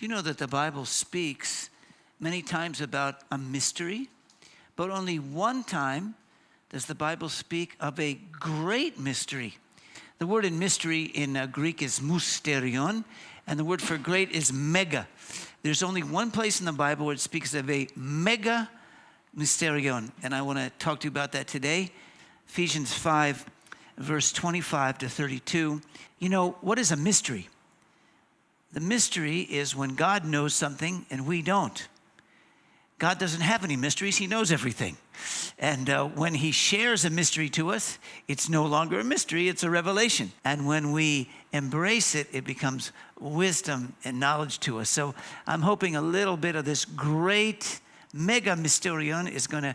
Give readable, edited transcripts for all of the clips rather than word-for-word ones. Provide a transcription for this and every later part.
Do you know that the Bible speaks many times about a mystery, but only one time does the Bible speak of a great mystery? The word in mystery in Greek is mysterion, and the word for great is mega. There's only one place in the Bible where it speaks of a mega mysterion, and I want to talk to you about that today. Ephesians 5, verse 25 to 32. You know, what is a mystery? The mystery is when God knows something and we don't. God doesn't have any mysteries. He knows everything. And when he shares a mystery to us, it's no longer a mystery, it's a revelation. And when we embrace it, it becomes wisdom and knowledge to us. So I'm hoping a little bit of this great mega mysterion is going to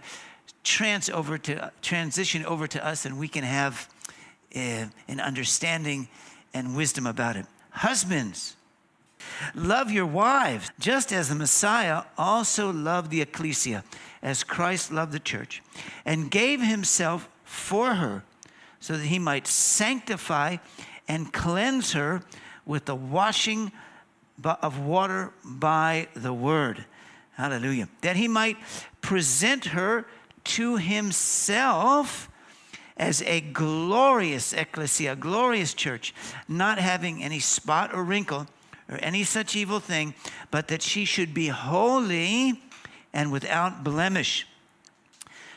transition over to us, and we can have an understanding and wisdom about it. Husbands, love your wives, just as the Messiah also loved the ecclesia, as Christ loved the church, and gave himself for her, so that he might sanctify and cleanse her with the washing of water by the word. Hallelujah. That he might present her to himself as a glorious ecclesia, a glorious church, not having any spot or wrinkle or any such evil thing, but that she should be holy and without blemish.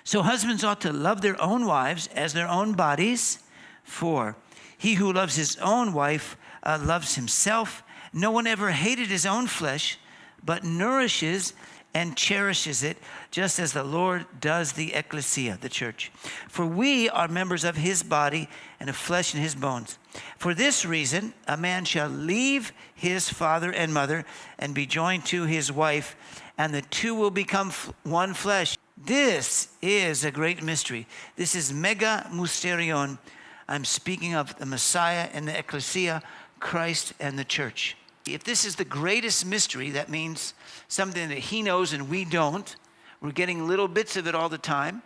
So husbands ought to love their own wives as their own bodies, for he who loves his own wife loves himself. No one ever hated his own flesh, but nourishes and cherishes it, just as the Lord does the ecclesia, the church. For we are members of his body and of flesh and his bones. For this reason, a man shall leave his father and mother and be joined to his wife, and the two will become one flesh. This is a great mystery. This is mega mysterion. I'm speaking of the Messiah and the ecclesia, Christ and the church. If this is the greatest mystery, that means something that he knows and we don't. We're getting little bits of it all the time,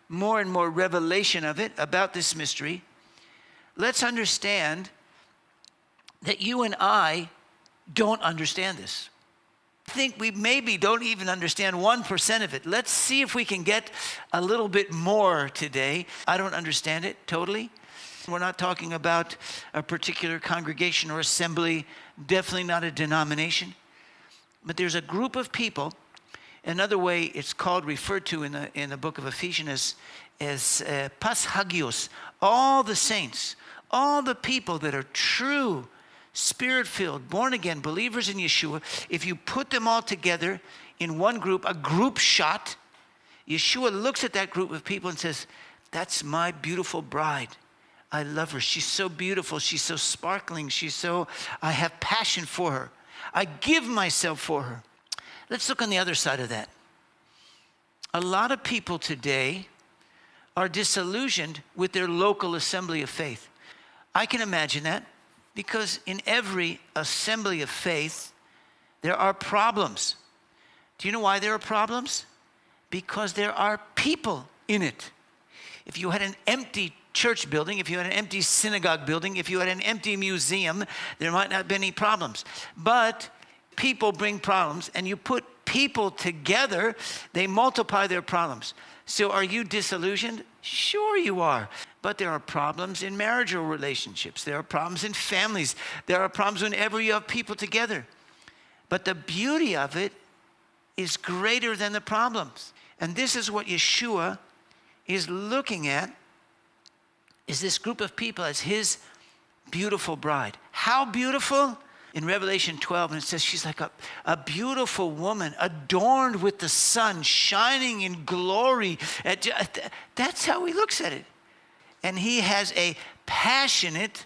more and more revelation of it about this mystery. Let's understand that you and I don't understand this. I think we maybe don't even understand 1% of it. Let's see if we can get a little bit more today. I don't understand it totally. We're not talking about a particular congregation or assembly, definitely not a denomination. But there's a group of people. Another way it's referred to in the book of Ephesians as pas hagios, all the saints, all the people that are true, spirit-filled, born-again believers in Yeshua. If you put them all together in one group, a group shot, Yeshua looks at that group of people and says, that's my beautiful bride. I love her. She's so beautiful. She's so sparkling. I have passion for her. I give myself for her. Let's look on the other side of that. A lot of people today are disillusioned with their local assembly of faith. I can imagine that because in every assembly of faith, there are problems. Do you know why there are problems? Because there are people in it. If you had an empty church building, if you had an empty synagogue building, if you had an empty museum, there might not be any problems. But people bring problems, and you put people together, they multiply their problems. So are you disillusioned? Sure you are. But there are problems in marital relationships. There are problems in families. There are problems whenever you have people together. But the beauty of it is greater than the problems. And this is what Yeshua is looking at, is this group of people as his beautiful bride. How beautiful? In Revelation 12, and it says she's like a beautiful woman adorned with the sun, shining in glory. That's how he looks at it. And he has a passionate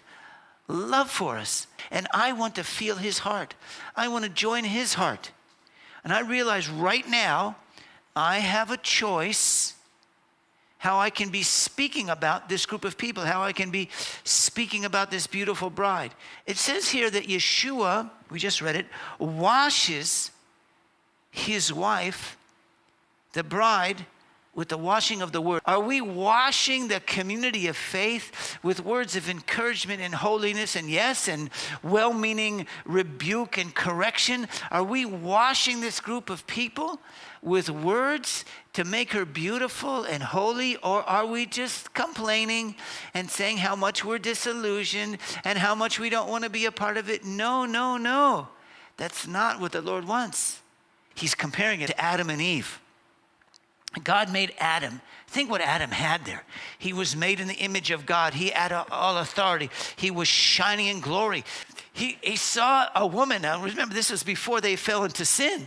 love for us. And I want to feel his heart. I want to join his heart. And I realize right now, I have a choice how I can be speaking about this group of people, how I can be speaking about this beautiful bride. It says here that Yeshua, we just read it, washes his wife, the bride, with the washing of the word? Are we washing the community of faith with words of encouragement and holiness and yes, and well-meaning rebuke and correction? Are we washing this group of people with words to make her beautiful and holy? Or are we just complaining and saying how much we're disillusioned and how much we don't want to be a part of it? No, no, no. That's not what the Lord wants. He's comparing it to Adam and Eve. God made Adam. Think what Adam had there. He was made in the image of God. He had all authority. He was shining in glory. He saw a woman. Now remember, this was before they fell into sin.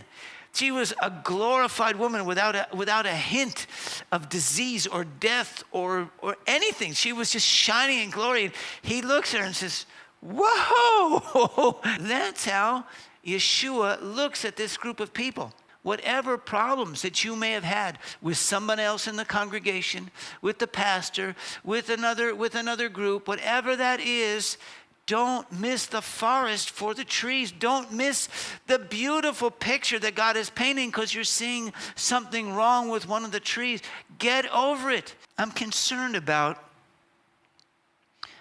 She was a glorified woman without a hint of disease or death or anything. She was just shining in glory. And he looks at her and says, whoa! That's how Yeshua looks at this group of people. Whatever problems that you may have had with someone else in the congregation, with the pastor, with another group, whatever that is, don't miss the forest for the trees. Don't miss the beautiful picture that God is painting because you're seeing something wrong with one of the trees. Get over it. I'm concerned about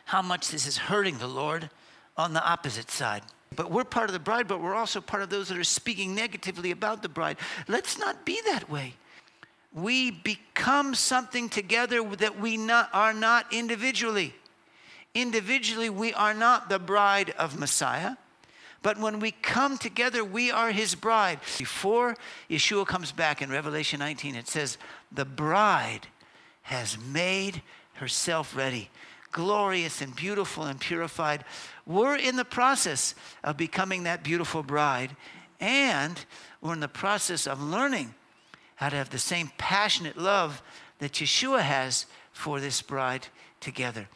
how much this is hurting the Lord on the opposite side. But we're part of the bride, but we're also part of those that are speaking negatively about the bride. Let's not be that way. We become something together that we are not individually. Individually, we are not the bride of Messiah. But when we come together, we are his bride. Before Yeshua comes back in Revelation 19, it says, the bride has made herself ready, glorious and beautiful and purified. We're in the process of becoming that beautiful bride, and we're in the process of learning how to have the same passionate love that Yeshua has for this bride together.